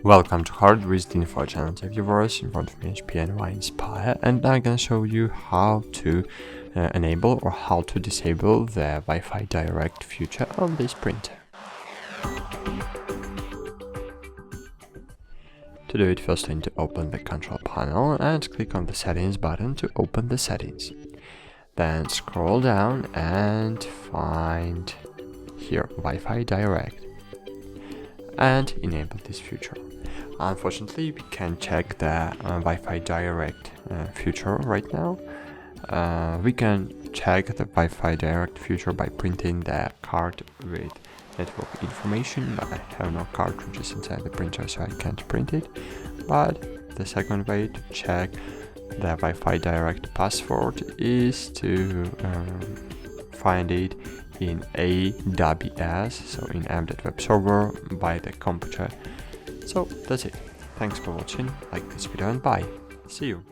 Welcome to HardReset.Info channel viewers. In front of me HPNY Inspire, and I'm gonna show you how to enable or how to disable the Wi-Fi Direct feature on this printer. To do it, first I need to open the control panel and click on the settings button to open the settings. Then scroll down and find here Wi-Fi Direct and enable this feature. Unfortunately, we can't check the Wi-Fi Direct feature right now. We can check the Wi-Fi Direct feature by printing the card with network information, but I have no cartridges inside the printer, so I can't print it. But the second way to check the Wi-Fi Direct password is to find it in AWS, so in embedded web server by the computer. So that's it. Thanks for watching, like this video and bye. See you.